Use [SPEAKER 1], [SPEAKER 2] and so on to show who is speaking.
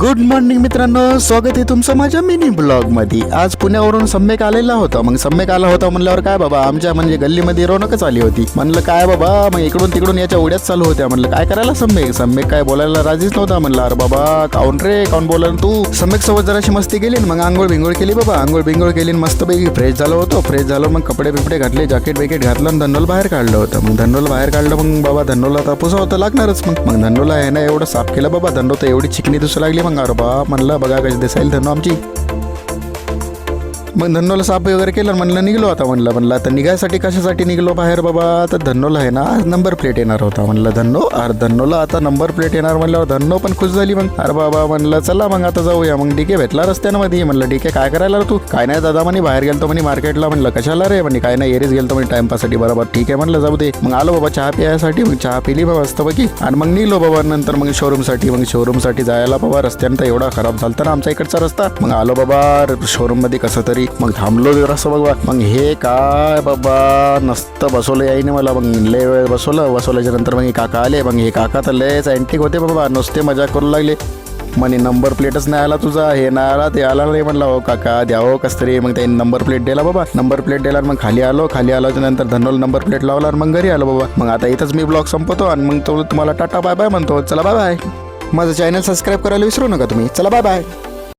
[SPEAKER 1] Good morning मित्रांनो, स्वागत आहे तुमचं माझ्या मिनी ब्लॉग मध्ये। आज पुण्यावरून सम्यक आलेला होता। मग सम्यक आला होता म्हणल्यावर काय बाबा आमच्या म्हणजे गल्लीमध्ये रौनकच आली होती। म्हणलं काय बाबा, मग इकडून तिकडून याच्या उड्याच चालू होत्या। म्हणलं काय करायला सम्यक काय बोलायला राजीच नव्हता। म्हणलं अरे बाबा काऊन रे, काऊन बोलायला तू। सम्यक सोबत जराशी मस्ती केली, मग आंघोळ बिंगोळ केली बाबा, आंघोळ बिंगोळ केली, मस्त पैकी फ्रेश झालो होतो। फ्रेश झालो मग कपडे बिपडे घातले, जॅकेट बिकेट घातलं आणि धन्नोला बाहेर काढलं होतं। मग धन्नोला बाहेर काढलं, मग बाबा धन्नोला आता पुसावं तर लागणारच। मग धन्नोला आहे ना एवढं साफ केलं बाबा, धन्नो तर एवढी चिकनी दिसू लागली। मग अरे बाबा म्हणलं बघा कशी दिसायला धन्नो आमची। मग धन्नोला साफ वगैरे केलं, म्हणलं निघलो आता। म्हणलं आता निघायसाठी कशासाठी निघलो बाहेर बाबा, तर धन्नोला आहे ना नंबर प्लेट येणार होता। म्हणलं धन्नोला आता नंबर प्लेट येणार म्हणल्यावर धन्नो पण खुश झाली। मग अरे बाबा म्हणलं चला मग आता जाऊया। मग डीके भेटला रस्त्यामध्ये। म्हणलं डीके काय करायला तू? काय नाही दादा म्हणे बाहेर गेलतो म्हणे मार्केटला। म्हणलं कशाला रे? म्हणे काय नाही एरीच गेलतो म्हणे टाइमपाससाठी। बरोबर ठीक आहे म्हणलं जाऊ दे। मग आलो बाबा चहा प्यायसाठी, मग चहा पिली बाबा मस्तपैकी आणि मग निघलो बाबा। नंतर मग शोरूमसाठी जायला बाबा रस्त्यानं एवढा खराब झालता ना आमचा इकडचा रस्ता। मग आलो बाबा शोरूम मध्ये कसं तरी, मग थांबलो जरासं बाबा। मग हे काय बाबा नसतं बसवलं यायने मला। मग लय वेळ बसवल्याच्या नंतर मग काका आले। मग हे काका तर लयच अँटिक होते बाबा, नुसते मजा करू लागले। म्हणे नंबर प्लेटच नाही आला तुझा, हे नाही आला ते आला नाही। म्हणलं हो काका द्यावं कसं तरी। मग त्यांनी नंबर प्लेट दिला बाबा, नंबर प्लेट दिला। मग खाली आलोच्या नंतर धन्नोला नंबर प्लेट लावला, मग घरी आलो बाबा। मग आता इथंच मी ब्लॉग संपवतो आणि मग तो तुम्हाला टाटा बाय बाय म्हणतो। चला बाय बाय। माझं चॅनल सबस्क्राईब करायला विसरू नका तुम्ही। चला बाय बाय।